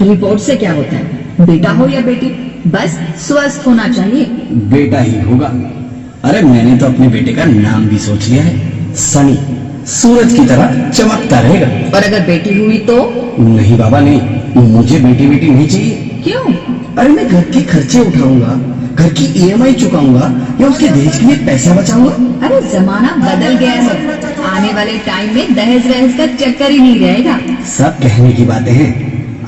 Report से क्या होता है? बेटा हो या बेटी, बस स्वस्थ होना चाहिए। बेटा ही होगा। अरे मैंने तो अपने बेटे का नाम भी सोच लिया है, सनी। सूरज की तरह चमकता रहेगा। और अगर बेटी हुई तो? नहीं बाबा नहीं, मुझे बेटी बेटी नहीं चाहिए। क्यों? अरे मैं घर के खर्चे उठाऊंगा, घर की ईएमआई चुकाऊंगा या उसके दहेज के लिए पैसा बचाऊंगा। अरे जमाना बदल गया है, आने वाले टाइम में दहेज वहेज का चक्कर ही नहीं रहेगा। सब कहने की बातें हैं,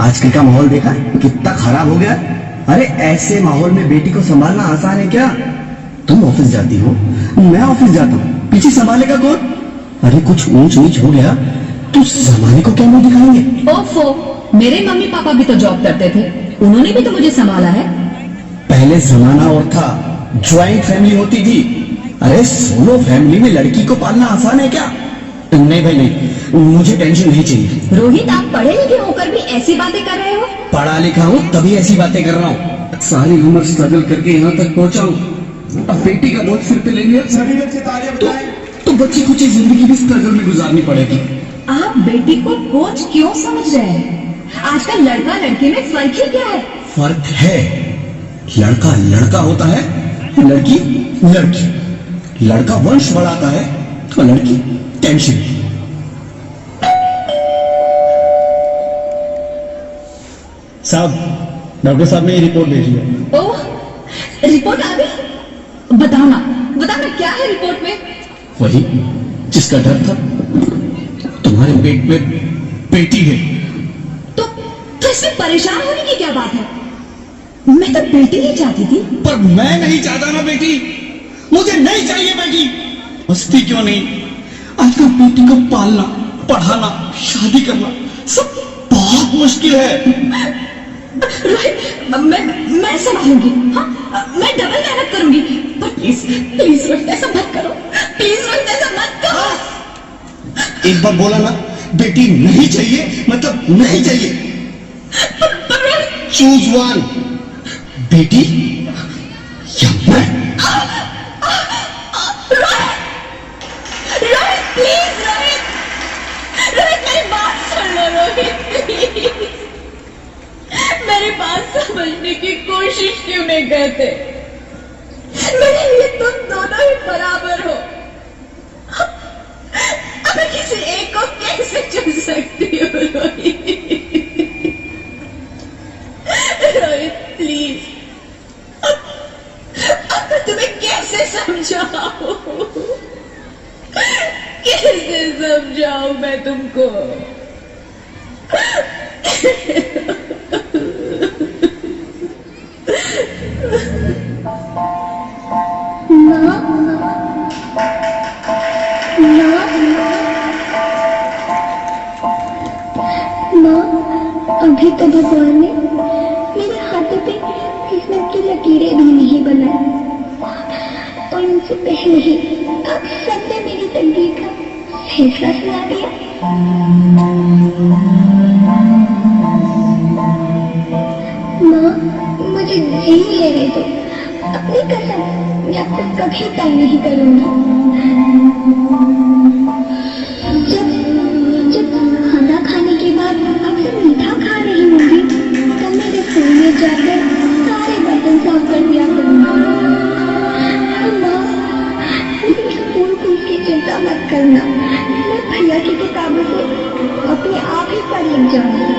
आजकल का माहौल देखा कितना खराब हो गया। अरे ऐसे माहौल में बेटी को संभालना आसान है क्या? तुम ऑफिस जाती हो, मैं ऑफिस जाता हूँ, पीछे संभालेगा कौन? अरे कुछ ऊंच नीच हो गया तो जमाने को क्या मुंह दिखाएंगे? ओफो, मेरे मम्मी पापा भी तो जॉब करते थे, उन्होंने भी तो मुझे संभाला है। पहले जमाना और था, ज्वाइंट फैमिली होती थी। अरे सोलो फैमिली में लड़की को पालना आसान है क्या? नहीं भाई नहीं, मुझे टेंशन नहीं चाहिए। रोहित, आप पढ़े लिखे होकर भी ऐसी बातें कर रहे हो? पढ़ा लिखा हूँ तभी ऐसी बातें कर रहा हूँ। सारी उम्र स्ट्रगल करके यहाँ तक पहुँचा हूँ, अब बेटी का बोझ सिर पे ले लिया तो बच्ची कुछ जिंदगी भी स्ट्रगल में गुजारनी पड़ेगी। आप बेटी को बोझ क्यों समझ रहे हैं? आजकल लड़का लड़की में फर्क ही क्या है? फर्क है, लड़का लड़का होता है, लड़की लड़की। लड़का वंश बढ़ाता है तो लड़की टेंशन। साहब, डॉक्टर साहब ने ये रिपोर्ट भेजी है। ओह, रिपोर्ट आ गई? बताना बताना क्या है रिपोर्ट में? वही जिसका डर था, तुम्हारे पेट में बेटी है। तो इसमें परेशान होने की क्या बात है? मैं तो बेटी ही चाहती थी। पर मैं नहीं चाहता ना बेटी, मुझे नहीं चाहिए बेटी। मस्ती क्यों नहीं, आजकल बेटी को पालना, पढ़ाना, शादी करना सब बहुत मुश्किल है। रोहित, मैं संभालूंगी। हाँ, मैं डबल मेहनत करूंगी। पर प्लीज प्लीज रोहित, ऐसा मत करो। प्लीज रोहित, ऐसा मत करो। एक बार बोला ना, बेटी नहीं चाहिए मतलब नहीं चाहिए। पर रोहित, चूज वन, बेटी या मैं। रोहित प्लीज, रोहित रोहित मेरी बात सुन लो रोहित प्लीज। मेरी बात समझने की कोशिश क्यों नहीं करते? मेरे लिए तुम दोनों ही बराबर हो। अब मैं किसी एक को कैसे चुन सकती हूँ रोहित? रोहित प्लीज, अब मैं तुम्हें कैसे समझाऊं? कैसे समझाऊं मैं तुमको? अभी तो भगवान ने मेरे हाथों पे किस्मत की लकीरें भी नहीं बनाई, और उनसे पहले ही आप सबने मेरी तकदीर का फैसला सुना दिया। माँ, मुझे जी लेने दो। अपनी कसम, मैं आपको कभी तंग नहीं करूंगी। जब खाना खाने के बाद अक्सर मीठा खा रही होंगी, तब मैं रसोई में जाकर सारे बर्तन साफ कर दिया करूंगी। माँ, स्कूल फीस की चिंता मत करना, मैं भैया की किताबों से अपने आप ही पढ़ लिख जाऊंगी।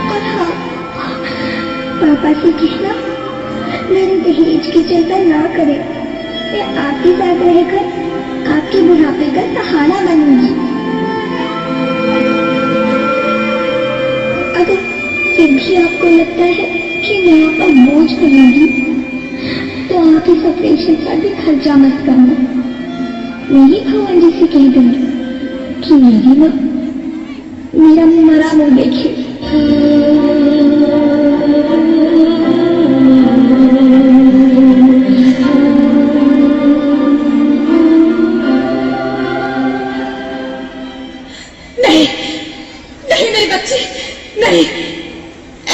और हाँ, पापा से कहना मेरे दहेज की चिंता ना करें। मैं आपके साथ रहकर आपके बुढ़ापे का सहारा बनूंगी। अगर फिर भी आपको लगता है कि मैं आप पर बोझ बनूंगी, तो आप इस ऑपरेशन पर भी खर्चा मत करना। मेरी भगवान जी से कह दूंगी कि मेरी माँ मेरा मरा मुंह देखे। नहीं नहीं मेरी बच्ची, नहीं,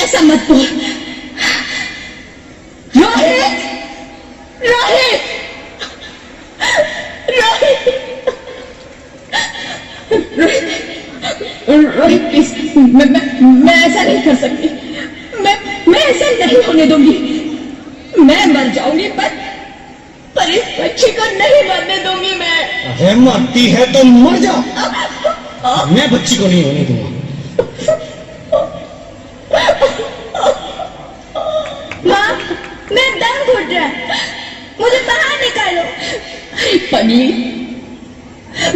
ऐसा मत बोल। रोहित रोहित रोहित रोहित रोहित प्लीज मैं ऐसा नहीं कर सकती। मैं ऐसा नहीं होने दूंगी। मैं मर जाऊंगी पर इस बच्चे को नहीं मरने दूंगी मैं। अरे मरती है तो मर जा, मैं बच्ची को नहीं होने दूंगा। माँ, मैं दम घुट रहा है, मुझे बाहर निकालो। अरे पगली,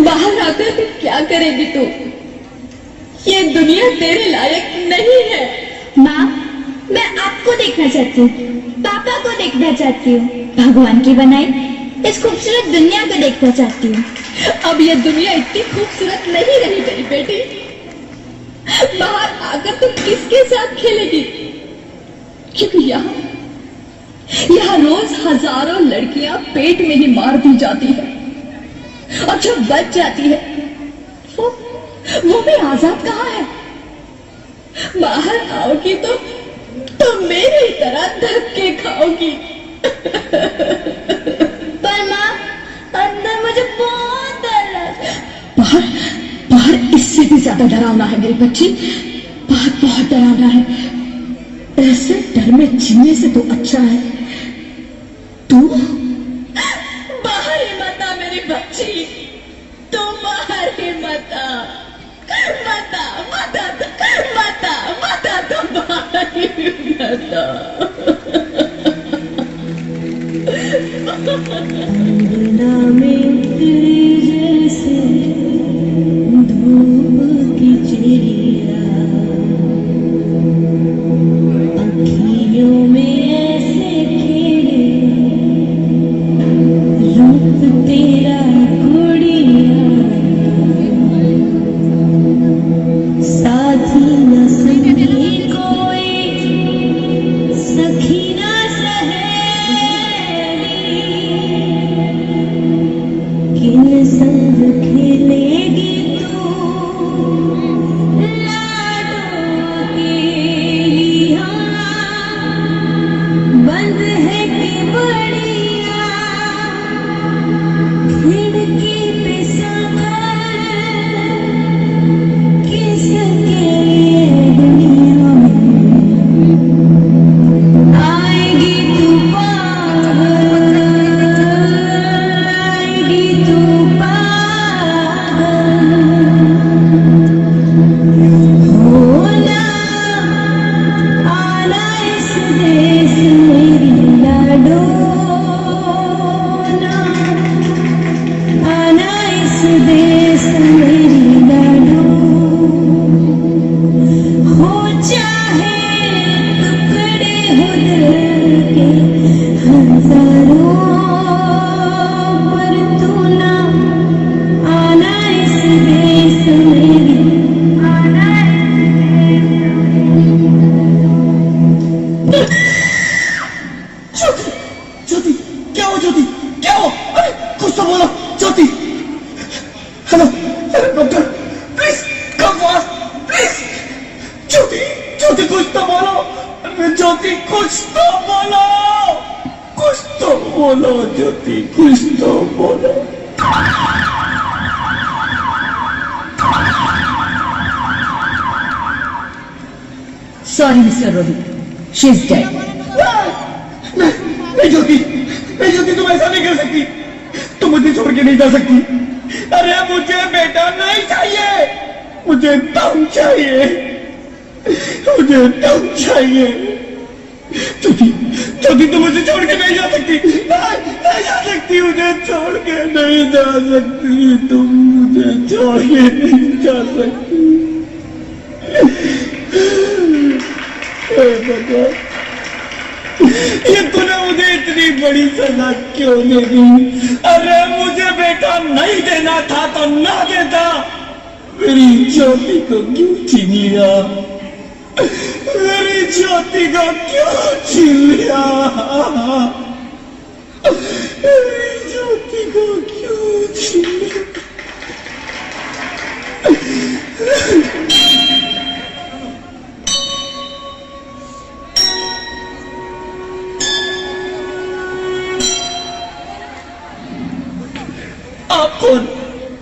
बाहर आकर भी क्या करेगी तू? ये दुनिया तेरे लायक नहीं है। माँ, मैं आपको देखना चाहती हूँ, पापा को देखना चाहती हूँ, भगवान की बनाई इस खूबसूरत दुनिया को देखना चाहती हूँ। अब ये दुनिया इतनी खूबसूरत नहीं रही मेरी बेटी। बाहर आकर तू किसके साथ खेलेगी? क्योंकि यहाँ रोज हजारों लड़कियां पेट में ही मार दी जाती है, और जो बच जाती है वो भी आजाद कहाँ है? बाहर आओगी तो मेरी तरह धक्के खाओगी। पर माँ, अंदर मुझे बहुत डर लगता है। बाहर इससे भी ज्यादा डरावना है मेरी बच्ची, बाहर बहुत डरावना है। ऐसे डर में जीने से तो अच्छा है तू बाहर ही मत आ मेरी बच्ची, तू बाहर ही मत आ, मत आ, मत आ, मत आ, मत आ, तू बाहर ही मत आ। अंगना में तेरी जैसे धूप की चिड़िया, अखियों में ऐसे खेले रूप तेरा गुड़िया, साथी न सखी कोई, सखी न सहेली, किन संग खेलेगी तू लाडों की हाँ, बंद है कि बढ़िया खिड़की पे संभल किसके दुनिया में आएगी तू पागल, आएगी तू पागल, होना आना इस देश मेरी लाडो, आना इस देश मेरी लाडो, हो चाहे टुकड़े हो दिल के हजारों, पर तू ना आना इस देश मेरी, आना ज्योति, ज्योति, क्या हो ज्योति, क्या हो? अरे कुछ तो बोलो Jyoti. Hello hello doctor, please come fast please. Jyoti, Jyoti कुछ तो बोलो। अरे ज्योति कुछ तो बोलो, कुछ तो बोलो ज्योति, कुछ तो बोलो। Sorry mister Rohit, she is dead. नहीं ज्योति, नहीं ज्योति, तुम ऐसा नहीं कर सकती, तुम मुझे छोड़ के नहीं जा सकती। अरे मुझे बेटा नहीं चाहिए, मुझे दम चाहिए, मुझे दम चाहिए। ज्योति, ज्योति तुम मुझे छोड़ के नहीं जा सकती, नहीं जा सकती, मुझे छोड़ के नहीं जा सकती, तुम मुझे छोड़ के नहीं जा सकती। भगवान, ये तूने मुझे इतनी बड़ी सजा क्यों दे दी? अरे मुझे बेटा नहीं देना था तो ना देता, मेरी ज्योति को क्यों छीन लिया? मेरी ज्योति को क्यों छीन लिया? मेरी ज्योति को क्यों छीन लिया? आप कौन?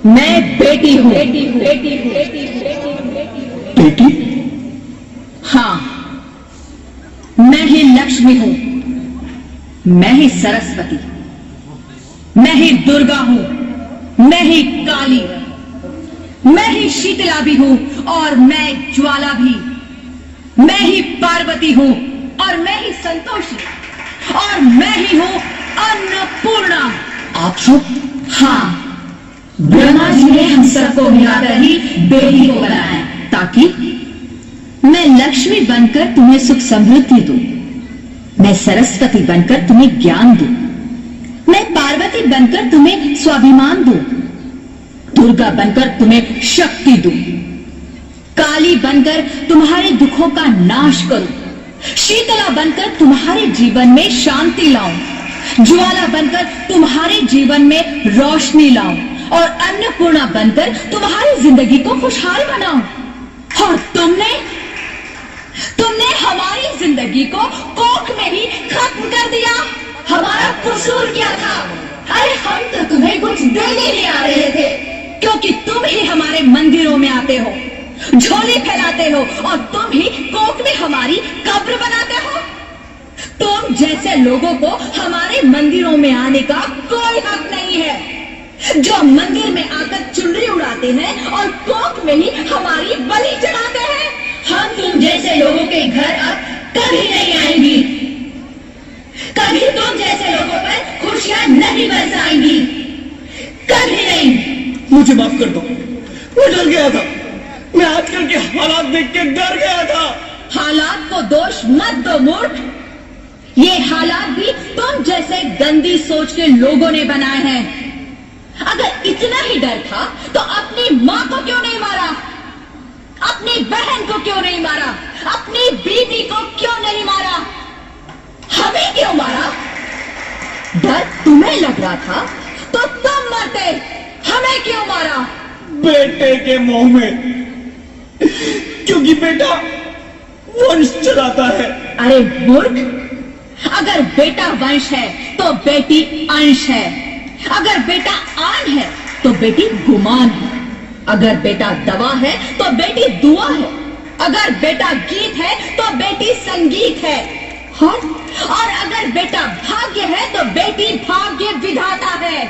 मैं बेटी हूँ, बेटी हूँ, बेटी हूँ, बेटी हूँ, बेटी हूँ, बेटी हूँ। बेटी? हाँ, मैं ही लक्ष्मी हूं, मैं ही सरस्वती, मैं ही दुर्गा हूं, मैं ही काली, मैं ही शीतला भी हूं और मैं ज्वाला भी, मैं ही पार्वती हूं और मैं ही संतोषी, और मैं ही हूं अन्नपूर्णा। आप सब? हाँ, ब्रह्मा जी ने हम सबको मिलाकर ही बेटी को बनाया है, ताकि मैं लक्ष्मी बनकर तुम्हें सुख समृद्धि दूं, मैं सरस्वती बनकर तुम्हें ज्ञान दूं, मैं पार्वती बनकर तुम्हें स्वाभिमान दूं, दुर्गा बनकर तुम्हें शक्ति दूं, काली बनकर तुम्हारे दुखों का नाश करूं, शीतला बनकर तुम्हारे जीवन में शांति लाऊं, ज्वाला बनकर तुम्हारे जीवन में रोशनी लाऊं, और अन्नपूर्णा बनकर तुम्हारी जिंदगी को खुशहाल बनाऊं। और तुमने हमारी जिंदगी को कोख में ही खत्म कर दिया। हमारा कसूर क्या था? अरे हम तो तुम्हें कुछ देने ही आ रहे थे, क्योंकि तुम ही हमारे मंदिरों में आते हो, झोली फैलाते हो, और तुम ही कोख में हमारी कब्र बनाते हो। तुम जैसे लोगों को हमारे मंदिरों में आने का कोई हक नहीं है, जो मंदिर में आकर चुनरी उड़ाते हैं और कोख में ही हमारी बलि चढ़ाते हैं। हम तुम जैसे लोगों के घर अब कभी नहीं आएंगी, कभी तुम जैसे लोगों पर खुशियां नहीं बरसाएंगी, कभी नहीं। मुझे माफ कर दो, मैं डर गया था, मैं आजकल के हालात देख के डर गया था। हालात को दोष मत दो मूर्ख, ये हालात भी तुम जैसे गंदी सोच के लोगों ने बनाए हैं। अगर इतना ही डर था तो अपनी माँ को क्यों नहीं मारा, अपनी बहन को क्यों नहीं मारा, अपनी बीवी को क्यों नहीं मारा, हमें क्यों मारा? डर तुम्हें लग रहा था तो तुम मरते, हमें क्यों मारा? बेटे के मोह में, क्योंकि बेटा वंश चलाता है। अरे मूर्ख, अगर बेटा वंश है तो बेटी अंश है, अगर बेटा आन है तो बेटी गुमान है, अगर बेटा दवा है तो बेटी दुआ है, अगर बेटा गीत है तो बेटी संगीत है, और अगर बेटा भाग्य है तो बेटी भाग्य विधाता है।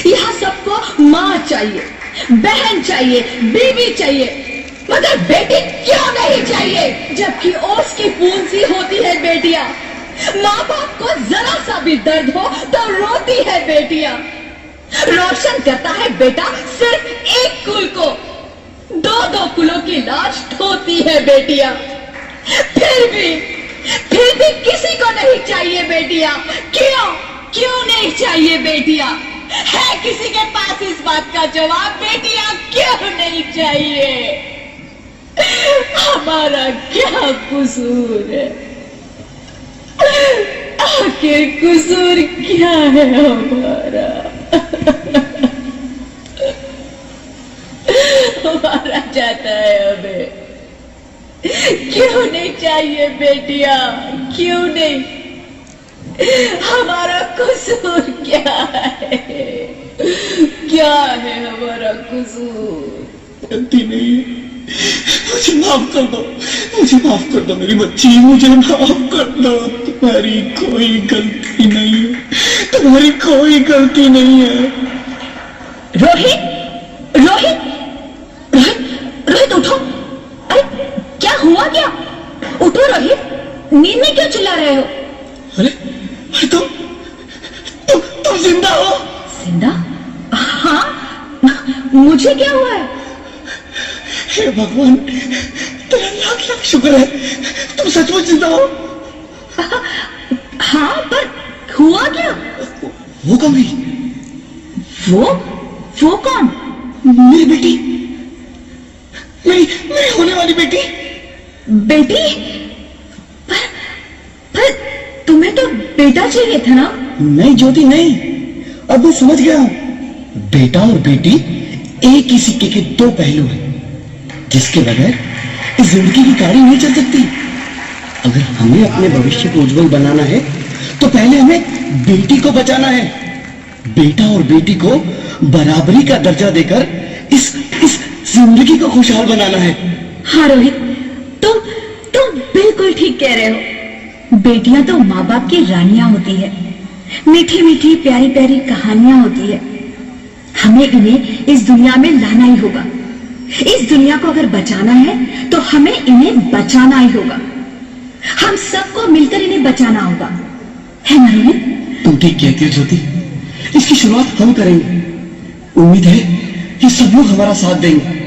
यह सबको माँ चाहिए, बहन चाहिए, बीवी चाहिए, मगर बेटी क्यों नहीं चाहिए? जबकि ओस की बूंद सी होती है बेटियां, माँ बाप को जरा सा भी दर्द हो तो रोती है बेटियां। रोशन करता है बेटा सिर्फ एक कुल को, दो कुलों की लाश ढोती है बेटियां। फिर भी किसी को नहीं चाहिए बेटियां। क्यों नहीं चाहिए बेटियां? है किसी के पास इस बात का जवाब? बेटियां क्यों नहीं चाहिए? हमारा क्या कसूर है? आखिर कसूर क्या है हमारा? हमारा जाता है हमें। क्यों नहीं चाहिए बेटियां? क्यों नहीं? हमारा कसूर क्या है? क्या है हमारा कसूर? गलती नहीं है, मुझे माफ कर दो, मुझे माफ कर दो मेरी बच्ची, मुझे माफ कर दो। तुम्हारी कोई गलती नहीं है, तुम्हारी कोई गलती नहीं है। रोहित, रोहित, रोहित, रोहित उठो। अरे क्या हुआ क्या? उठो रोहित, नींद में क्यों चिल्ला रहे हो? अरे तुम जिंदा हो? जिंदा? हाँ, मुझे क्या हुआ है? हे भगवान, तेरा लाख लाख शुक्र है, तुम सचमुच जिंदा हो। हाँ, पर हुआ क्या? वो कौन है? वो कौन? मेरी बेटी, मेरी होने वाली बेटी। बेटी? पर तुम्हें तो बेटा चाहिए था ना? नहीं ज्योति नहीं, अब मैं समझ गया हूं। बेटा और बेटी एक ही सिक्के के दो पहलू हैं, जिसके बगैर इस जिंदगी की गाड़ी नहीं चल सकती। अगर हमें अपने भविष्य को उज्जवल बनाना है तो पहले हमें बेटी को बचाना है। बेटा और बेटी को बराबरी का दर्जा देकर इस जिंदगी को खुशहाल बनाना है। हाँ रोहित, तुम बिल्कुल ठीक कह रहे हो। बेटियां तो माँ बाप की रानियां होती है, मीठी मीठी प्यारी प्यारी कहानियां होती है। हमें इन्हें इस दुनिया में लाना ही होगा। इस दुनिया को अगर बचाना है तो हमें इन्हें बचाना ही होगा। हम सबको मिलकर इन्हें बचाना होगा, है ना रोहित? तुम ठीक कहती हो ज्योति, इसकी शुरुआत हम करेंगे। उम्मीद है कि सब लोग हमारा साथ देंगे।